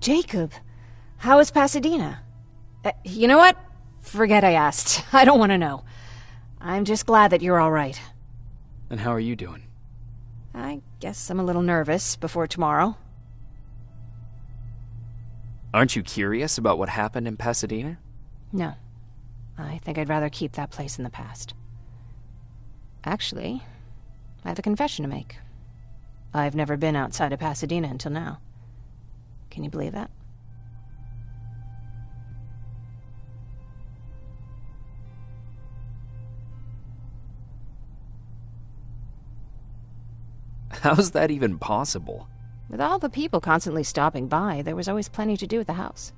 Jacob, how is Pasadena? You know what? Forget I asked. I don't want to know. I'm just glad that you're all right. And how are you doing? I guess I'm a little nervous before tomorrow. Aren't you curious about what happened in Pasadena? No. I think I'd rather keep that place in the past. Actually, I have a confession to make. I've never been outside of Pasadena until now. Can you believe that? How's that even possible? With all the people constantly stopping by, there was always plenty to do at the house.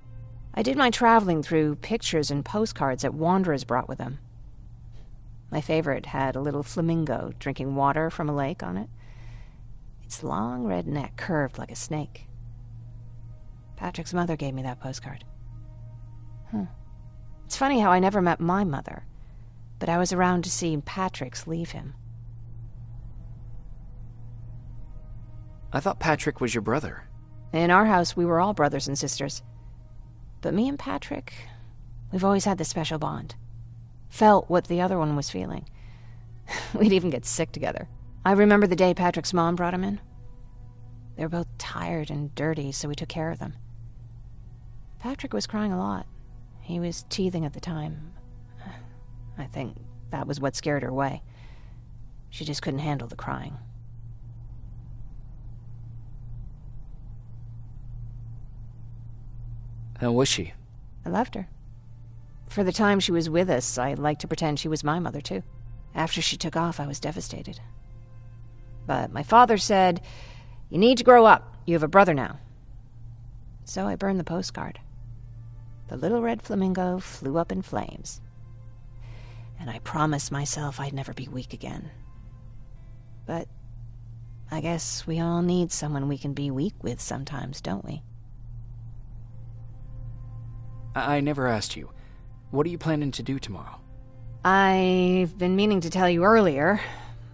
I did my traveling through pictures and postcards that wanderers brought with them. My favorite had a little flamingo drinking water from a lake on it. Its long red neck curved like a snake. Patrick's mother gave me that postcard. It's funny how I never met my mother, but I was around to see Patrick's leave him. I thought Patrick was your brother. In our house, we were all brothers and sisters. But me and Patrick, we've always had this special bond. Felt what the other one was feeling. We'd even get sick together. I remember the day Patrick's mom brought him in. They were both tired and dirty, so we took care of them. Patrick was crying a lot. He was teething at the time. I think that was what scared her away. She just couldn't handle the crying. How was she? I loved her. For the time she was with us, I liked to pretend she was my mother, too. After she took off, I was devastated. But my father said, "You need to grow up. You have a brother now." So I burned the postcard. The little red flamingo flew up in flames. And I promised myself I'd never be weak again. But I guess we all need someone we can be weak with sometimes, don't we? I never asked you. What are you planning to do tomorrow? I've been meaning to tell you earlier,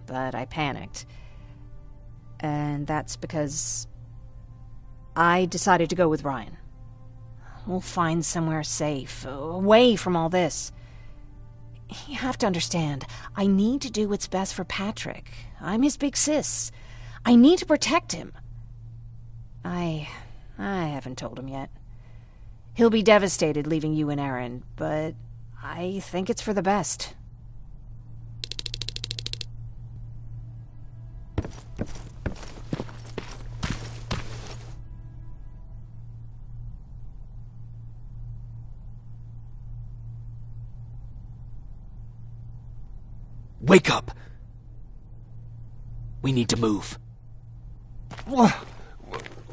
but I panicked. And that's because I decided to go with Ryan. We'll find somewhere safe, away from all this. You have to understand, I need to do what's best for Patrick. I'm his big sis. I need to protect him. I haven't told him yet. He'll be devastated leaving you and Aaron, but I think it's for the best. Wake up! We need to move.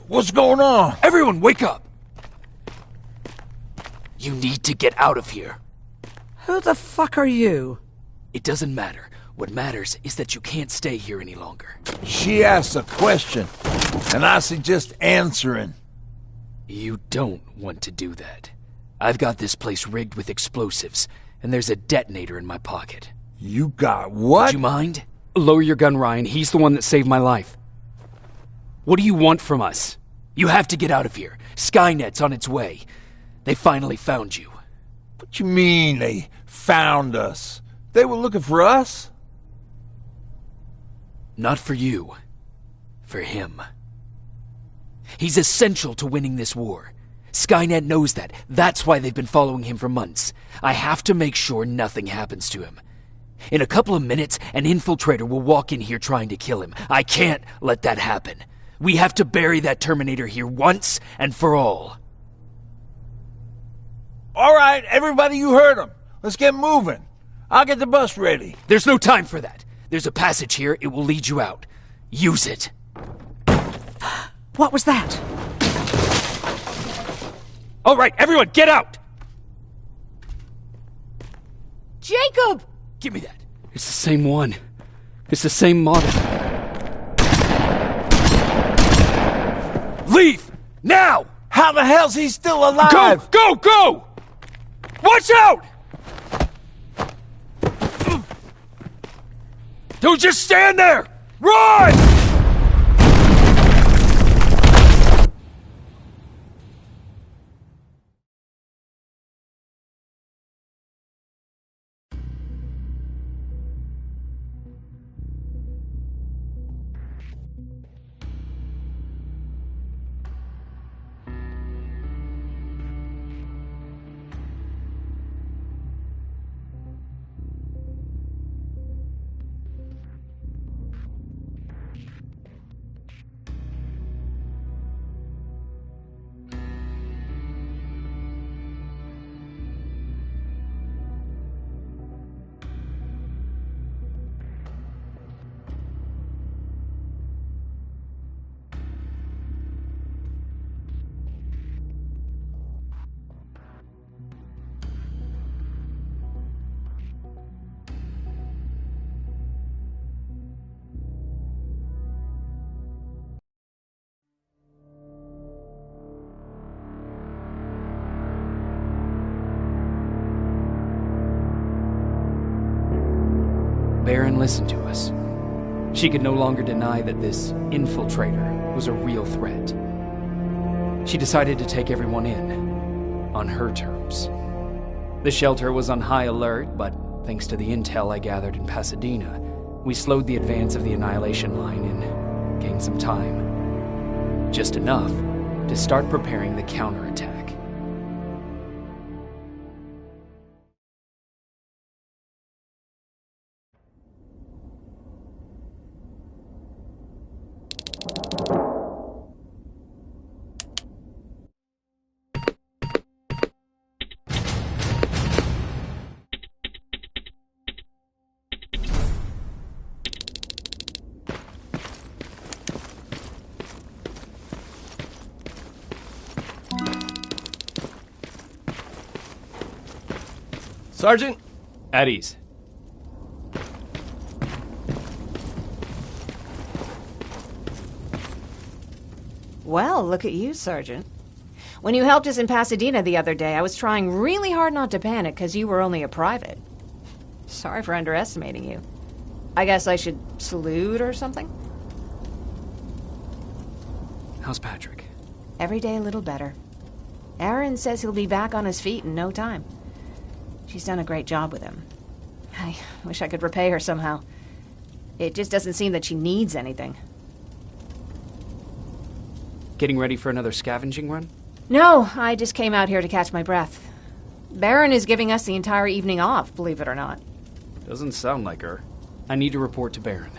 What's going on? Everyone, wake up! You need to get out of here. Who the fuck are you? It doesn't matter. What matters is that you can't stay here any longer. She asked a question, and I suggest answering. You don't want to do that. I've got this place rigged with explosives, and there's a detonator in my pocket. You got what? Would you mind? Lower your gun, Ryan. He's the one that saved my life. What do you want from us? You have to get out of here. Skynet's on its way. They finally found you. What you mean they found us? They were looking for us? Not for you. For him. He's essential to winning this war. Skynet knows that. That's why they've been following him for months. I have to make sure nothing happens to him. In a couple of minutes, an infiltrator will walk in here trying to kill him. I can't let that happen. We have to bury that Terminator here once and for all. All right, everybody, you heard him. Let's get moving. I'll get the bus ready. There's no time for that. There's a passage here. It will lead you out. Use it. What was that? All right, everyone, get out! Jacob! Give me that. It's the same one. It's the same model. Leave! Now! How the hell's he still alive? Go! Go! Go! Watch out! Don't just stand there! Run! Baron listened to us. She could no longer deny that this infiltrator was a real threat. She decided to take everyone in, on her terms. The shelter was on high alert, but thanks to the intel I gathered in Pasadena, we slowed the advance of the Annihilation Line and gained some time. Just enough to start preparing the counterattack. Sergeant? At ease. Well, look at you, Sergeant. When you helped us in Pasadena the other day, I was trying really hard not to panic because you were only a private. Sorry for underestimating you. I guess I should salute or something? How's Patrick? Every day a little better. Aaron says he'll be back on his feet in no time. She's done a great job with him. I wish I could repay her somehow. It just doesn't seem that she needs anything. Getting ready for another scavenging run? No, I just came out here to catch my breath. Baron is giving us the entire evening off, believe it or not. Doesn't sound like her. I need to report to Baron.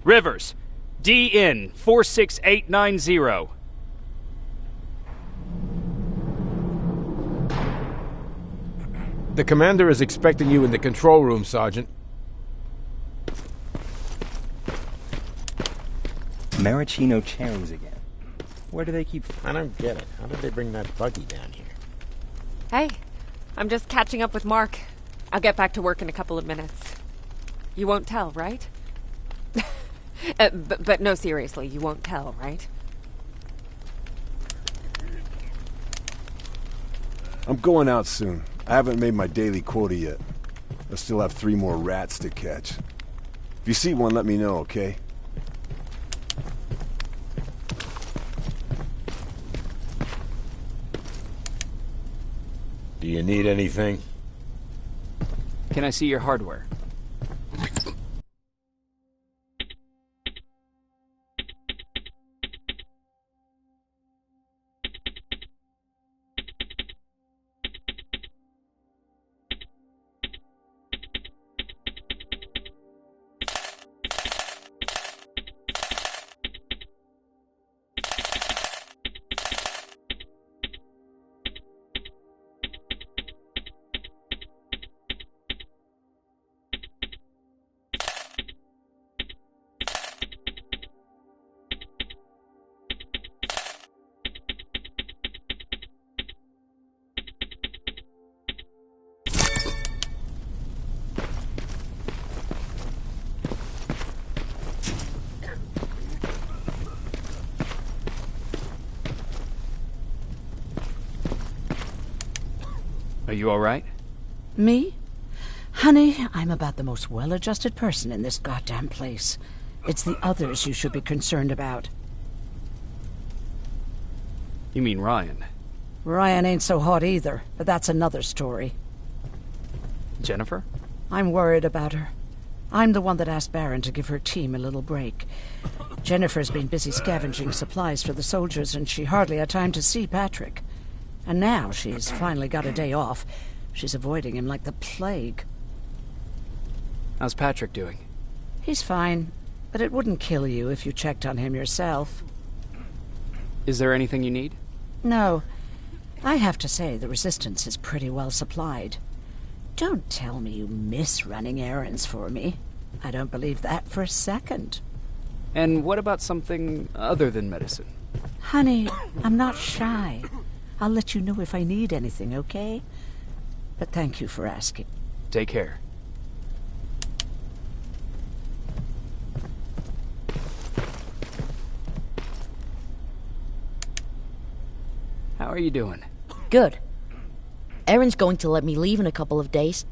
Rivers, DN 46890. The commander is expecting you in the control room, Sergeant. Maraschino cherries again. Where do they keep... I don't get it. How did they bring that buggy down here? Hey, I'm just catching up with Mark. I'll get back to work in a couple of minutes. You won't tell, right? But no, seriously, you won't tell, right? I'm going out soon. I haven't made my daily quota yet. I still have 3 more rats to catch. If you see one, let me know, okay? Do you need anything? Can I see your hardware? Are you all right? Me? Honey, I'm about the most well-adjusted person in this goddamn place. It's the others you should be concerned about. You mean Ryan? Ryan ain't so hot either, but that's another story. Jennifer? I'm worried about her. I'm the one that asked Baron to give her team a little break. Jennifer's been busy scavenging supplies for the soldiers, and she hardly had time to see Patrick. And now she's finally got a day off. She's avoiding him like the plague. How's Patrick doing? He's fine, but it wouldn't kill you if you checked on him yourself. Is there anything you need? No. I have to say the Resistance is pretty well supplied. Don't tell me you miss running errands for me. I don't believe that for a second. And what about something other than medicine? Honey, I'm not shy. I'll let you know if I need anything, okay? But thank you for asking. Take care. How are you doing? Good. Erin's going to let me leave in a couple of days.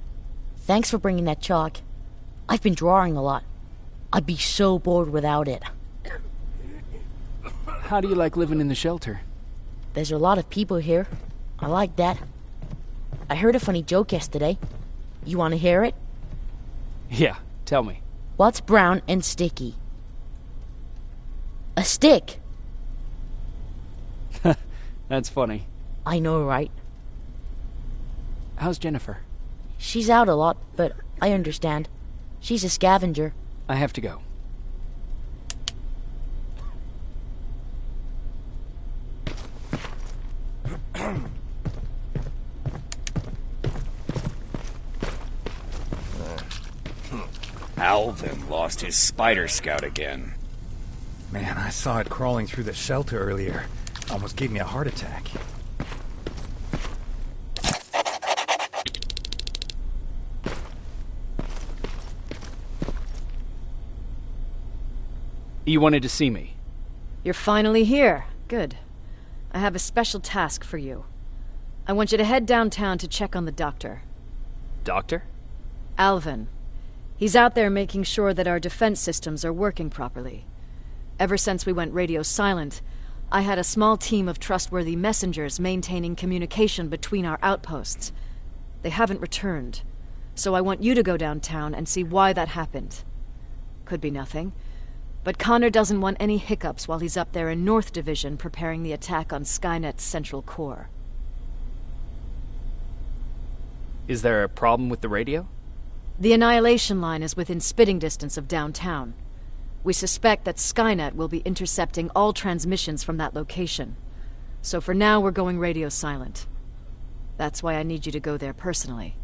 Thanks for bringing that chalk. I've been drawing a lot. I'd be so bored without it. How do you like living in the shelter? There's a lot of people here. I like that. I heard a funny joke yesterday. You want to hear it? Yeah, tell me. What's brown and sticky? A stick! That's funny. I know, right? How's Jennifer? She's out a lot, but I understand. She's a scavenger. I have to go. Alvin lost his spider scout again. Man, I saw it crawling through the shelter earlier. Almost gave me a heart attack. You wanted to see me? You're finally here. Good. I have a special task for you. I want you to head downtown to check on the doctor. Doctor? Alvin. He's out there making sure that our defense systems are working properly. Ever since we went radio silent, I had a small team of trustworthy messengers maintaining communication between our outposts. They haven't returned, so I want you to go downtown and see why that happened. Could be nothing, but Connor doesn't want any hiccups while he's up there in North Division preparing the attack on Skynet's central core. Is there a problem with the radio? The Annihilation Line is within spitting distance of downtown. We suspect that Skynet will be intercepting all transmissions from that location. So for now, we're going radio silent. That's why I need you to go there personally.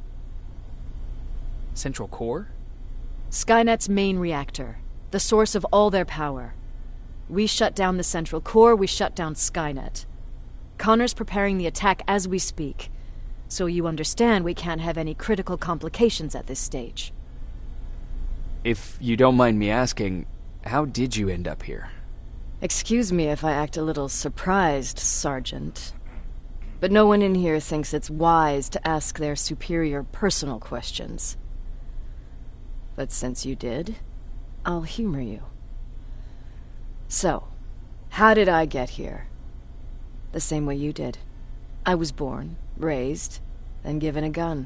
Central core? Skynet's main reactor, the source of all their power. We shut down the central core, we shut down Skynet. Connor's preparing the attack as we speak, so you understand we can't have any critical complications at this stage. If you don't mind me asking, how did you end up here? Excuse me if I act a little surprised, Sergeant. But no one in here thinks it's wise to ask their superior personal questions. But since you did, I'll humor you. So, how did I get here? The same way you did. I was born, raised, then given a gun.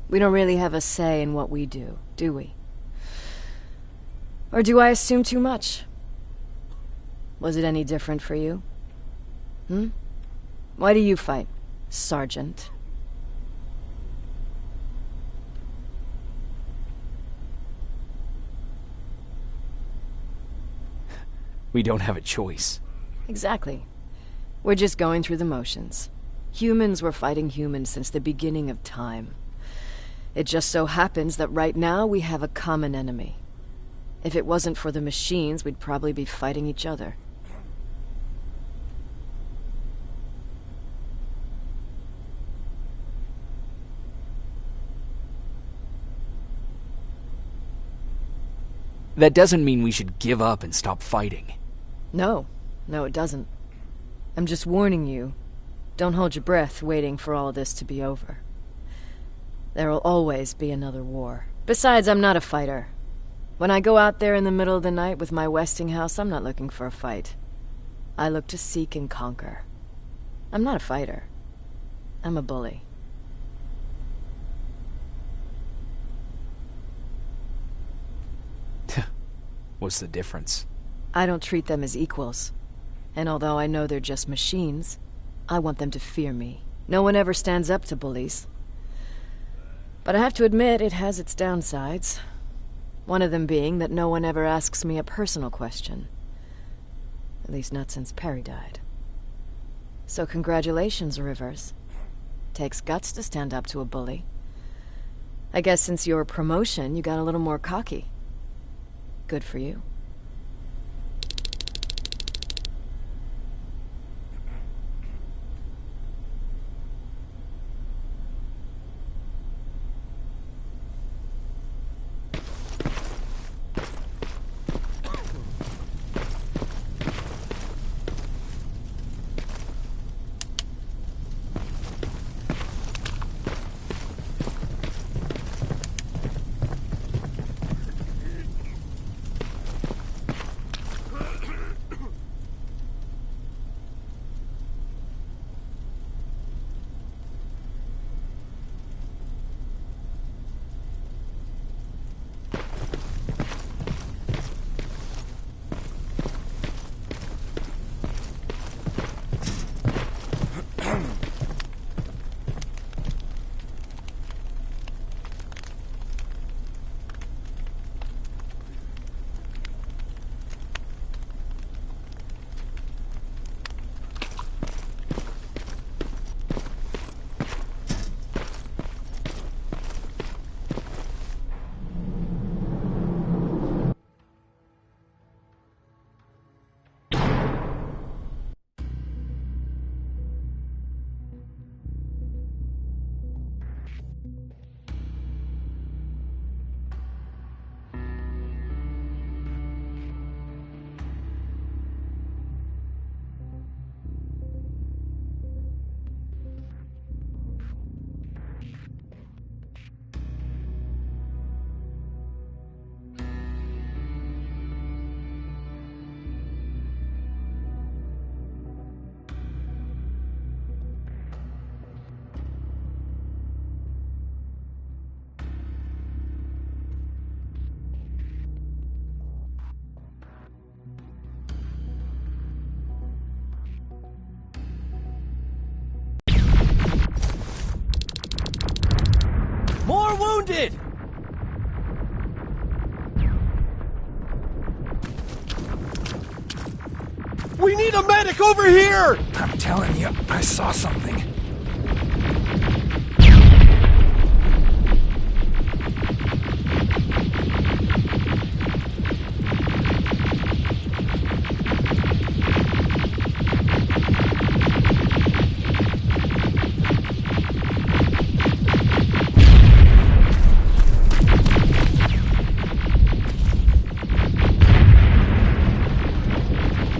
We don't really have a say in what we do we? Or do I assume too much? Was it any different for you? Why do you fight, Sergeant? We don't have a choice. Exactly. We're just going through the motions. Humans were fighting humans since the beginning of time. It just so happens that right now we have a common enemy. If it wasn't for the machines, we'd probably be fighting each other. That doesn't mean we should give up and stop fighting. No, it doesn't. I'm just warning you. Don't hold your breath waiting for all of this to be over. There will always be another war. Besides, I'm not a fighter. When I go out there in the middle of the night with my Westinghouse, I'm not looking for a fight. I look to seek and conquer. I'm not a fighter. I'm a bully. What's the difference? I don't treat them as equals. And although I know they're just machines, I want them to fear me. No one ever stands up to bullies. But I have to admit, it has its downsides. One of them being that no one ever asks me a personal question. At least not since Perry died. So congratulations, Rivers. Takes guts to stand up to a bully. I guess since your promotion, you got a little more cocky. Good for you. wounded! We need a medic over here! I'm telling you, I saw something.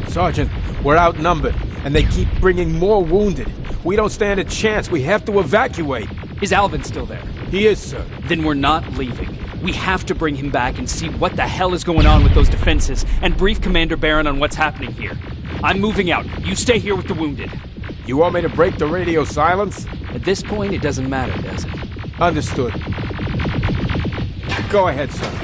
Sergeant, we're outnumbered, and they keep bringing more wounded. We don't stand a chance. We have to evacuate. Is Alvin still there? He is, sir. Then we're not leaving. We have to bring him back and see what the hell is going on with those defenses, and brief Commander Barron on what's happening here. I'm moving out. You stay here with the wounded. You want me to break the radio silence? At this point, it doesn't matter, does it? Understood. Go ahead, sir.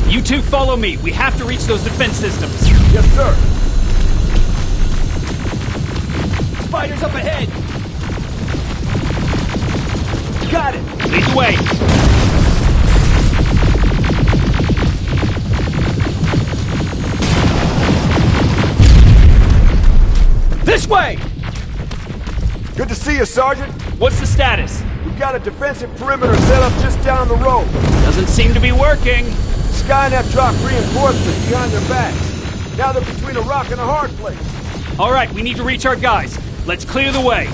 You two follow me. We have to reach those defense systems. Yes, sir. Spiders up ahead. Got it. Lead the way. This way! Good to see you, Sergeant. What's the status? We've got a defensive perimeter set up just down the road. Doesn't seem to be working. Skynet dropped reinforcements behind their backs. Now they're between a rock and a hard place. All right, we need to reach our guys. Let's clear the way.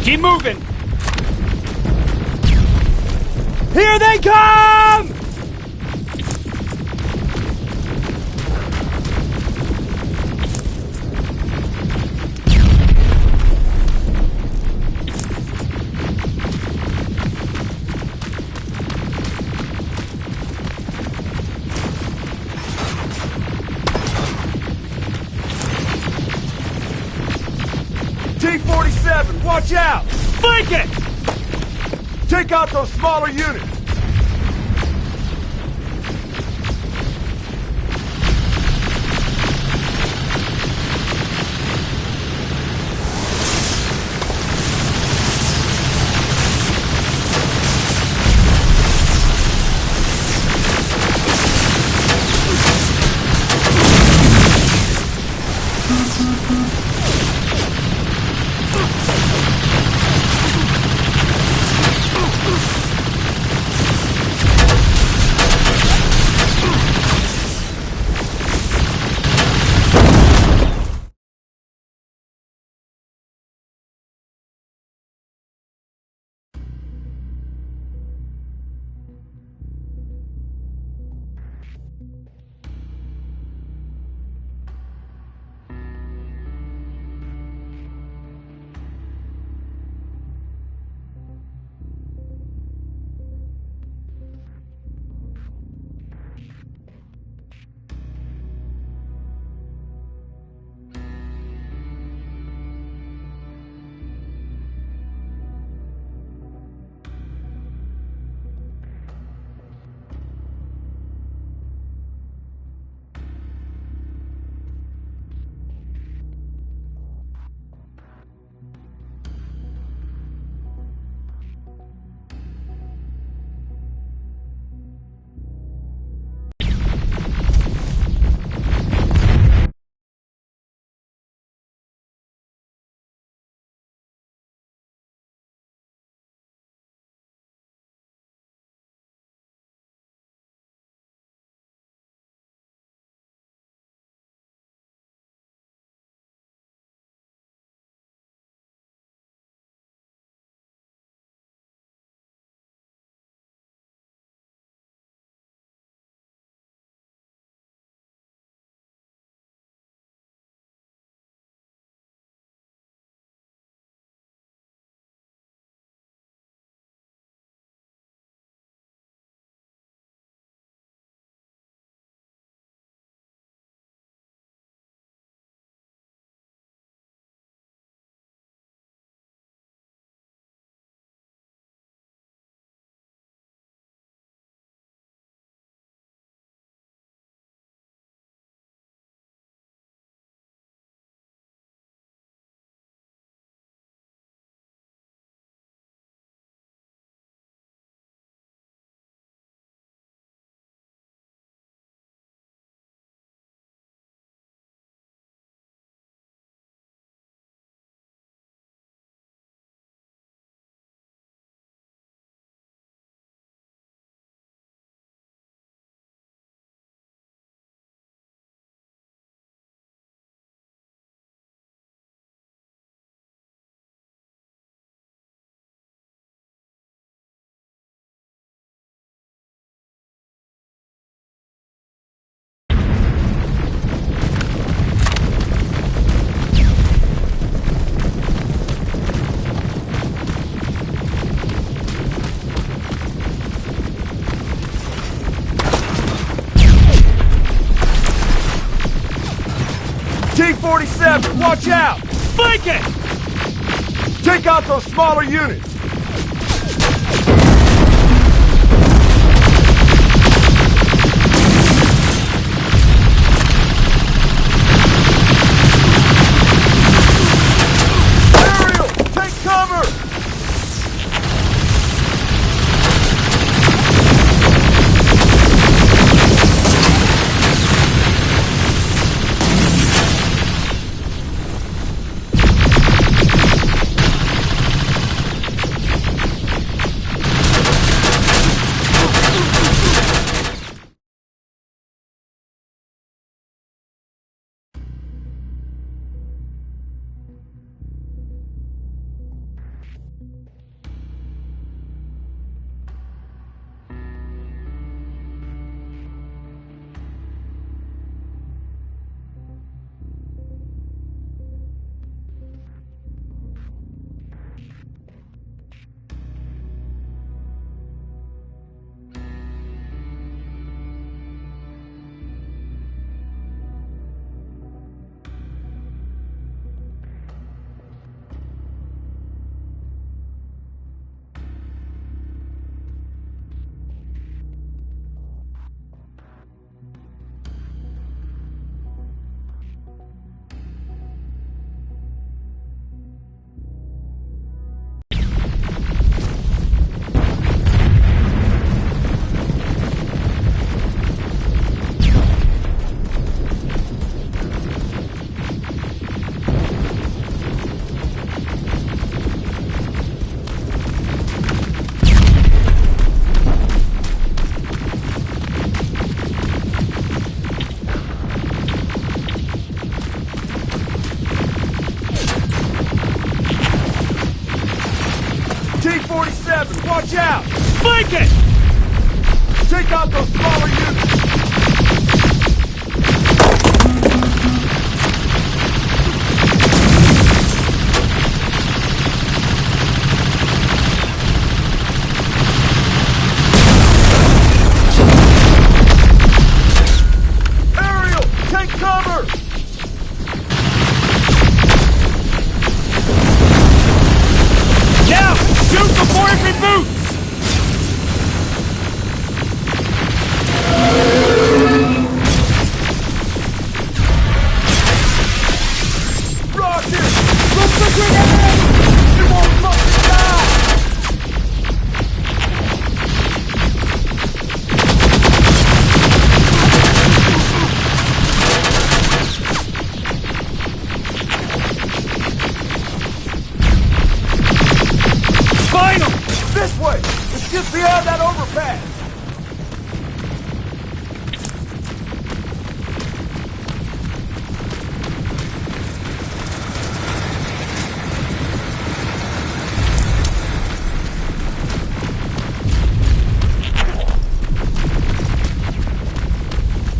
Keep moving! Here they come! T-47, watch out! Flank it! Take out those smaller units! T-47, watch out! Flank it! Take out those smaller units! Aerial, take cover! T-47, watch out! Flank it! Take out those smaller units! Aerial, take cover! Now, shoot before it reboots! Rocket! Look the grenade! It won't fucking die! Final! This way! It's just beyond that overpass!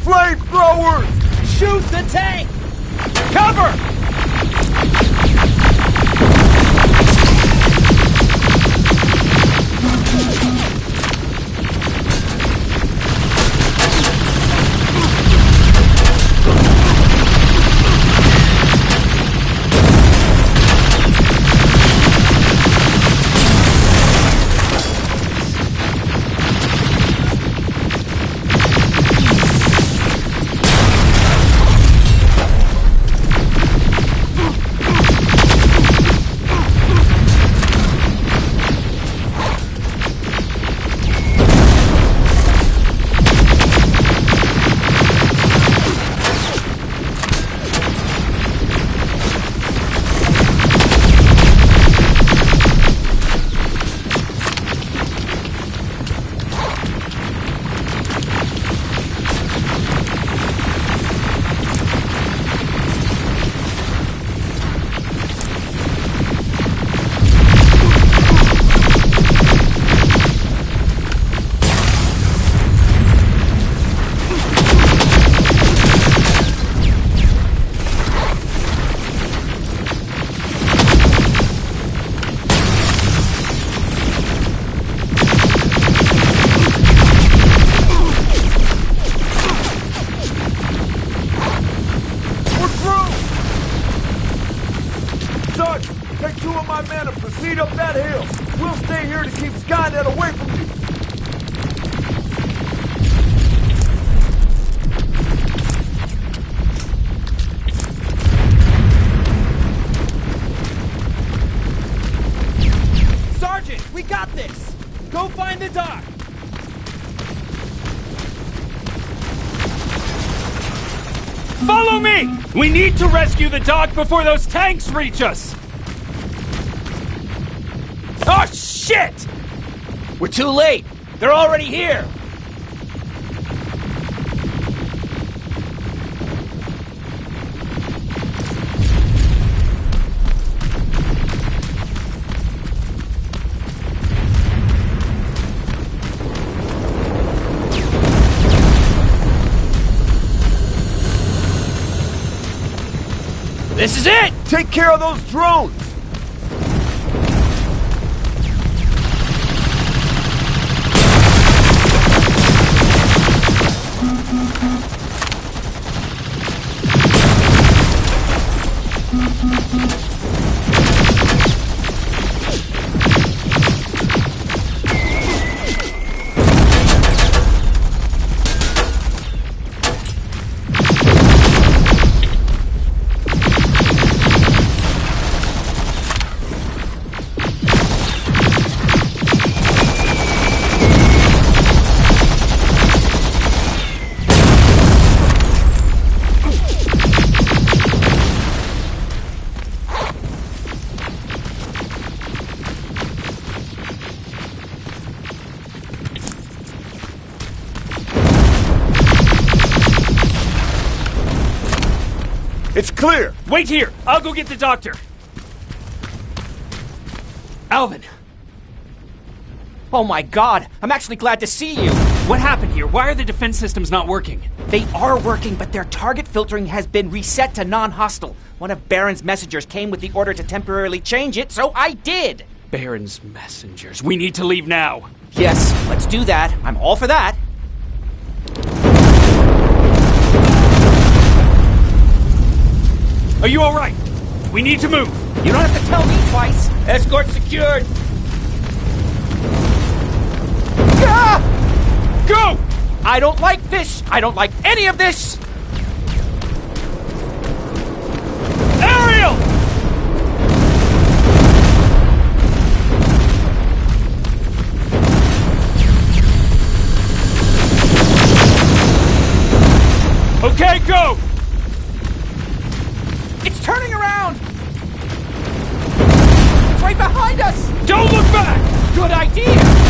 Flamethrowers! Shoot the tank! Cover! Follow me! We need to rescue the dock before those tanks reach us! Oh, shit! We're too late! They're already here! This is it! Take care of those drones! It's clear! Wait here! I'll go get the doctor! Alvin! Oh my god! I'm actually glad to see you! What happened here? Why are the defense systems not working? They are working, but their target filtering has been reset to non-hostile. One of Baron's messengers came with the order to temporarily change it, so I did! Baron's messengers. We need to leave now. Yes, let's do that. I'm all for that. Are you alright? We need to move. You don't have to tell me twice. Escort secured! Ah! Go! I don't like this! I don't like any of this! Ariel! Okay, go! It's turning around! It's right behind us! Don't look back! Good idea!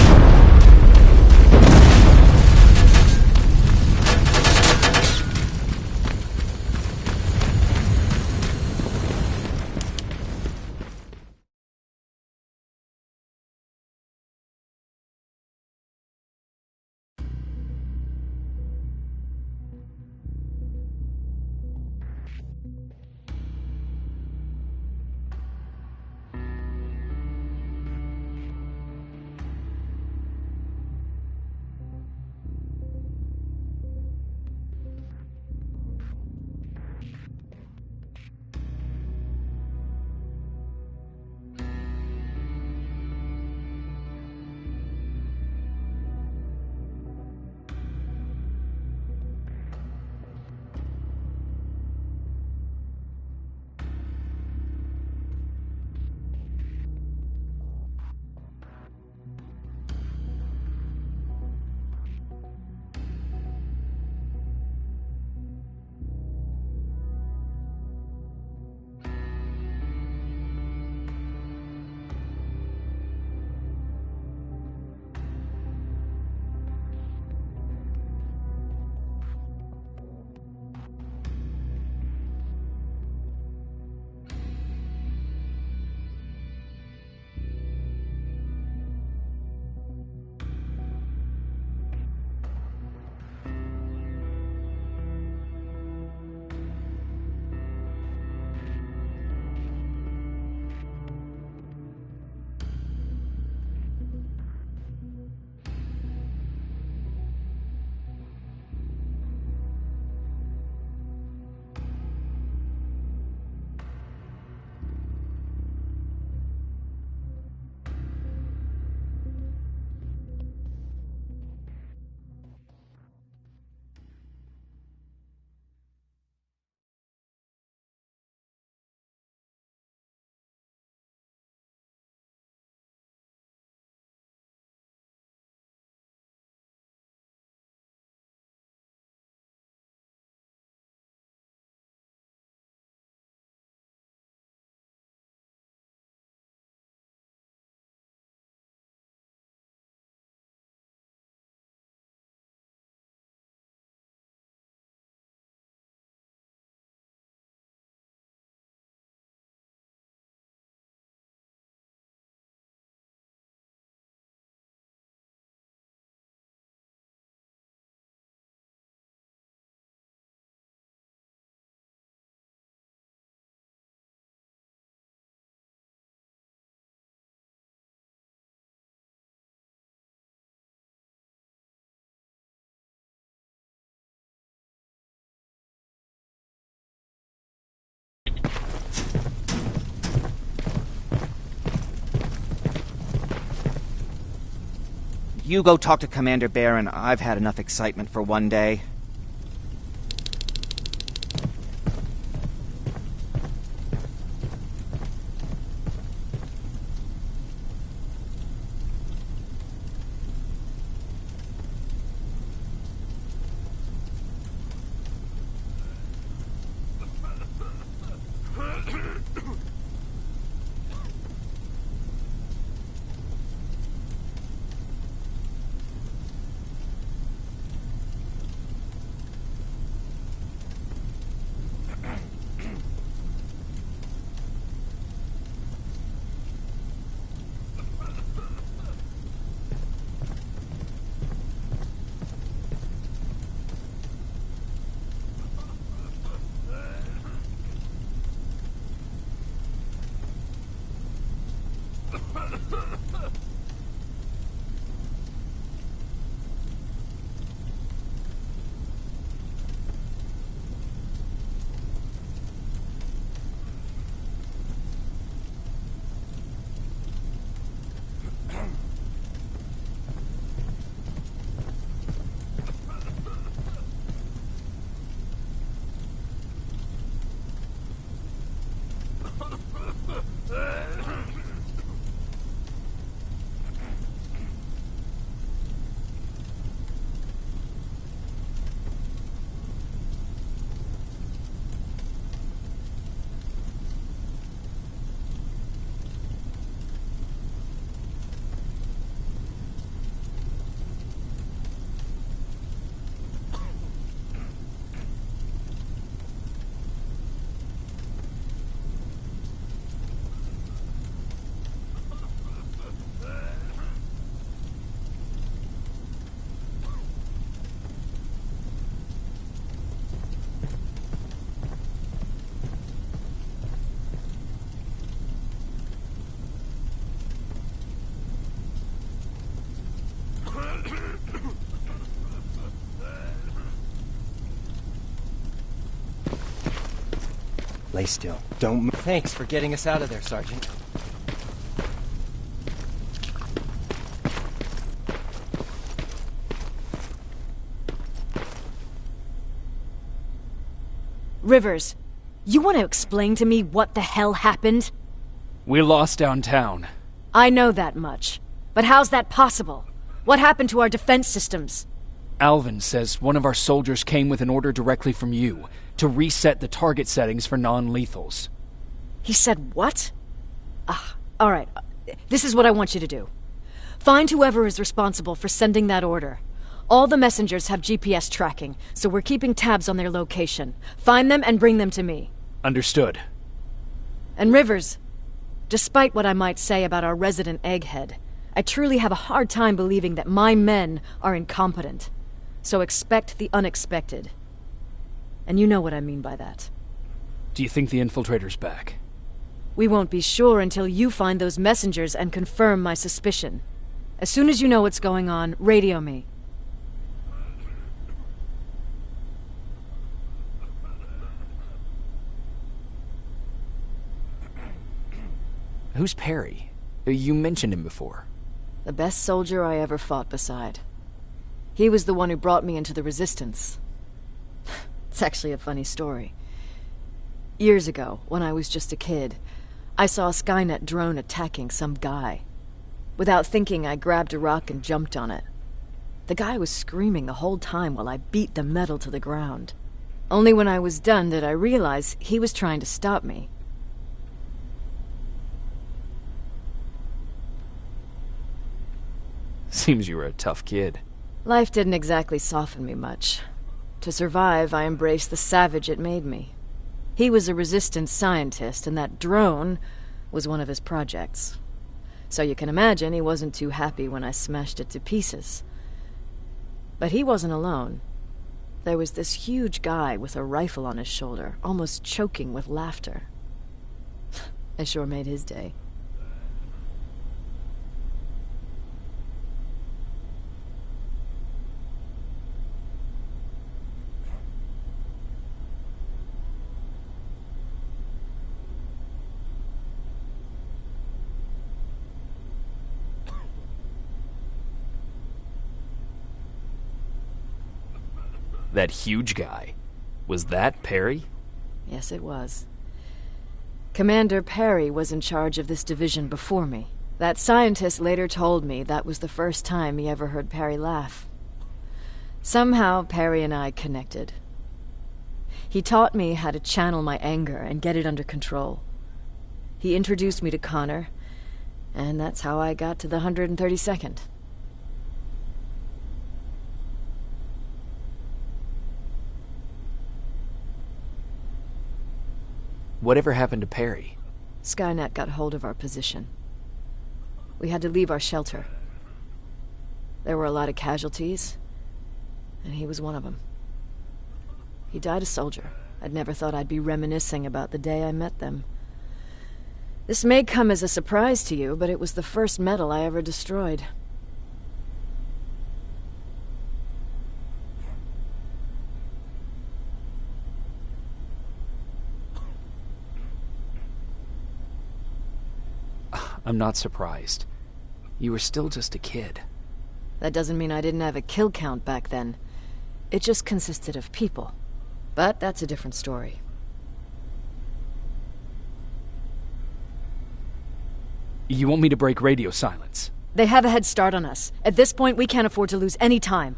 You go talk to Commander Barron. I've had enough excitement for one day. Lay still. Don't move. Thanks for getting us out of there, Sergeant. Rivers, you want to explain to me what the hell happened? We lost downtown. I know that much. But how's that possible? What happened to our defense systems? Alvin says one of our soldiers came with an order directly from you to reset the target settings for non-lethals. He said what? Alright. This is what I want you to do. Find whoever is responsible for sending that order. All the messengers have GPS tracking, so we're keeping tabs on their location. Find them and bring them to me. Understood. And Rivers, despite what I might say about our resident egghead, I truly have a hard time believing that my men are incompetent. So expect the unexpected. And you know what I mean by that. Do you think the infiltrator's back? We won't be sure until you find those messengers and confirm my suspicion. As soon as you know what's going on, radio me. Who's Perry? You mentioned him before. The best soldier I ever fought beside. He was the one who brought me into the Resistance. It's actually a funny story. Years ago, when I was just a kid, I saw a Skynet drone attacking some guy. Without thinking, I grabbed a rock and jumped on it. The guy was screaming the whole time while I beat the metal to the ground. Only when I was done did I realize he was trying to stop me. Seems you were a tough kid. Life didn't exactly soften me much. To survive, I embraced the savage it made me. He was a Resistance scientist, and that drone was one of his projects. So you can imagine he wasn't too happy when I smashed it to pieces. But he wasn't alone. There was this huge guy with a rifle on his shoulder, almost choking with laughter. I sure made his day. That huge guy. Was that Perry? Yes, it was. Commander Perry was in charge of this division before me. That scientist later told me that was the first time he ever heard Perry laugh. Somehow, Perry and I connected. He taught me how to channel my anger and get it under control. He introduced me to Connor, and that's how I got to the 132nd. Whatever happened to Perry? Skynet got hold of our position. We had to leave our shelter. There were a lot of casualties, and he was one of them. He died a soldier. I'd never thought I'd be reminiscing about the day I met them. This may come as a surprise to you, but it was the first metal I ever destroyed. I'm not surprised. You were still just a kid. That doesn't mean I didn't have a kill count back then. It just consisted of people. But that's a different story. You want me to break radio silence? They have a head start on us. At this point, we can't afford to lose any time.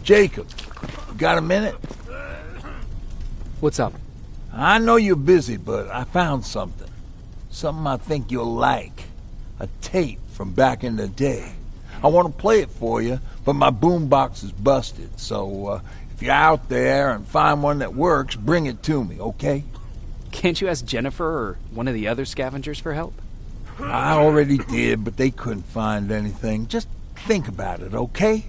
Jacob, you got a minute? What's up? I know you're busy, but I found something. Something I think you'll like. A tape from back in the day. I want to play it for you, but my boombox is busted, so if you're out there and find one that works, bring it to me, okay? Can't you ask Jennifer or one of the other scavengers for help? I already did, but they couldn't find anything. Just think about it, okay?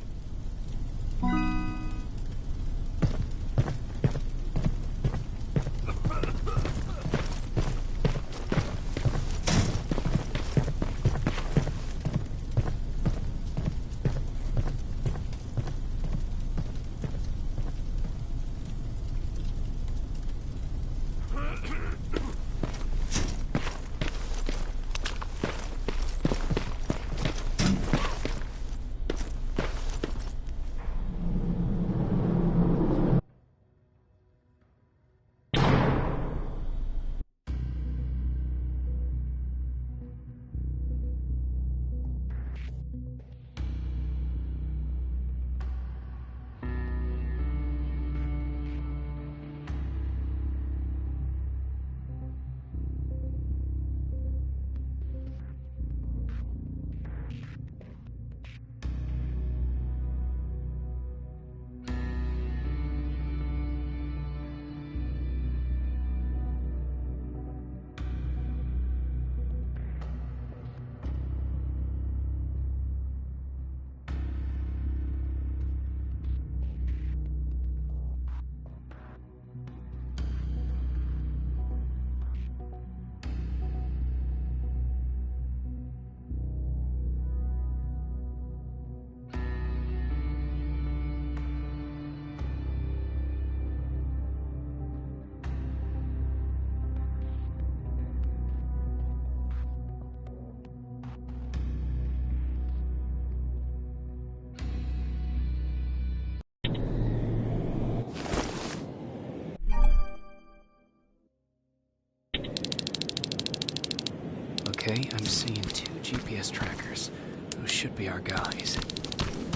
Okay, I'm seeing 2 GPS trackers. Those should be our guys.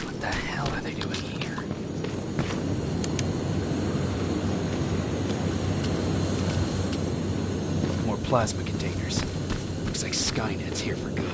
What the hell are they doing here? More plasma containers. Looks like Skynet's here for good.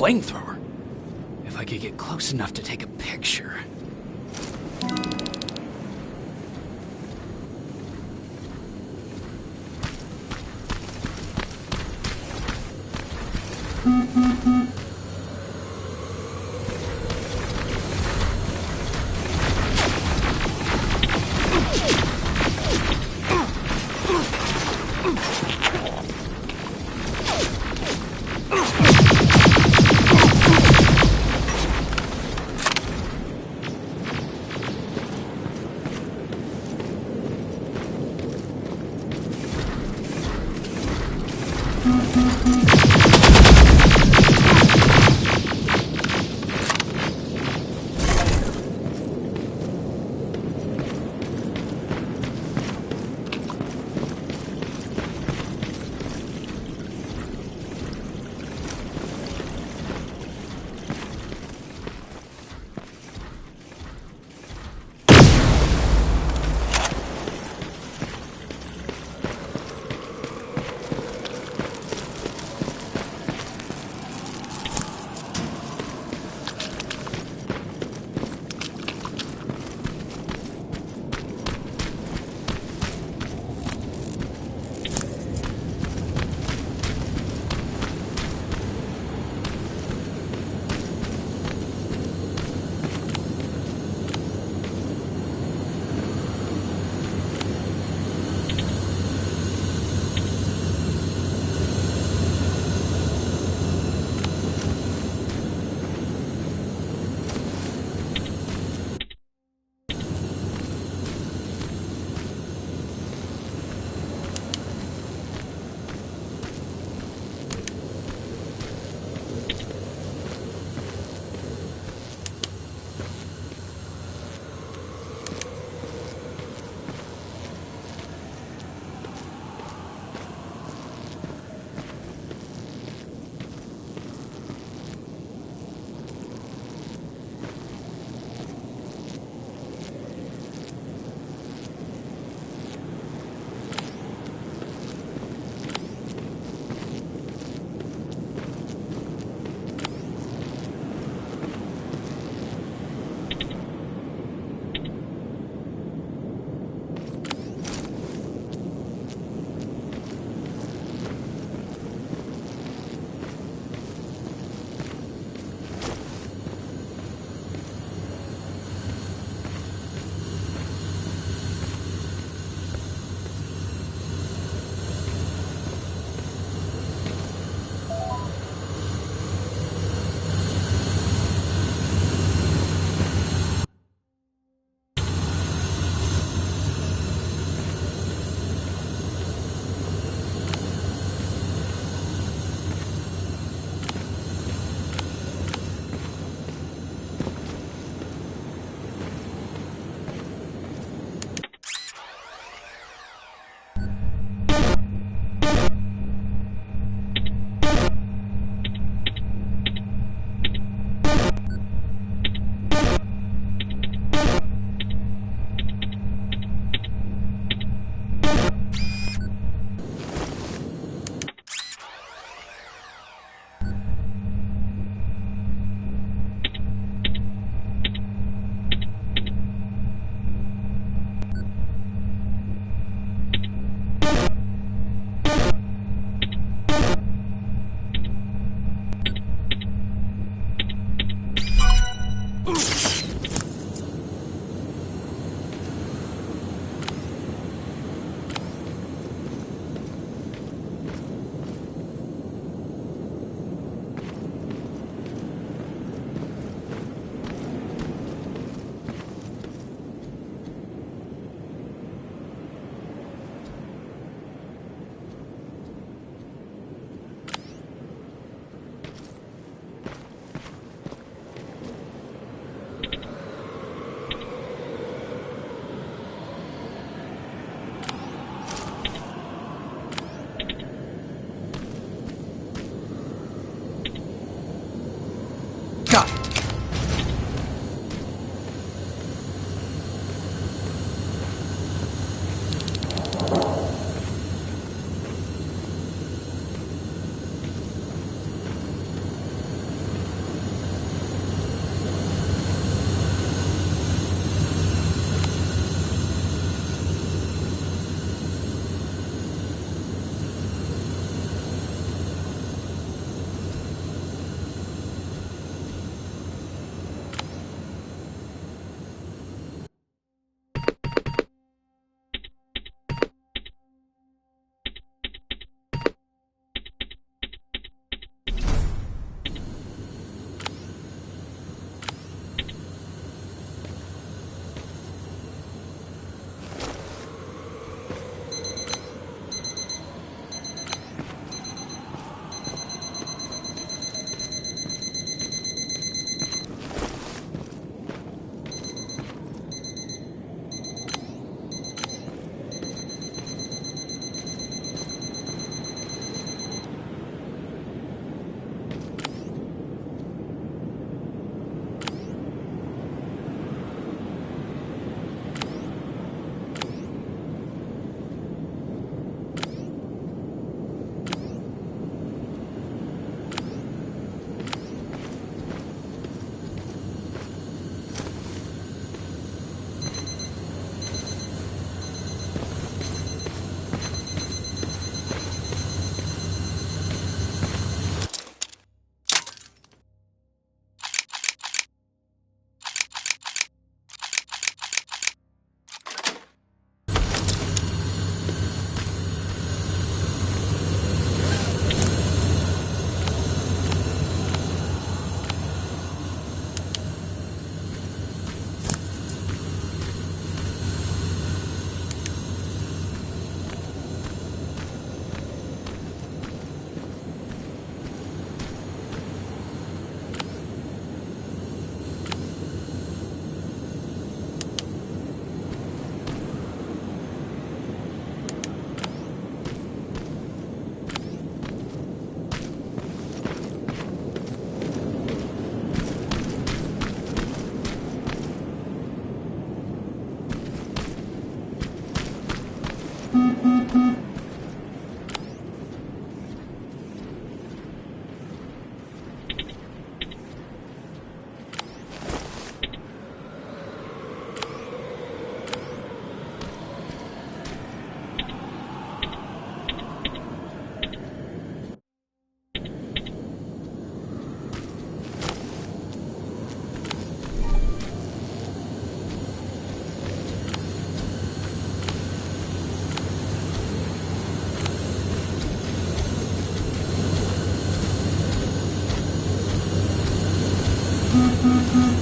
Flamethrower? If I could get close enough to take a picture. Thank you.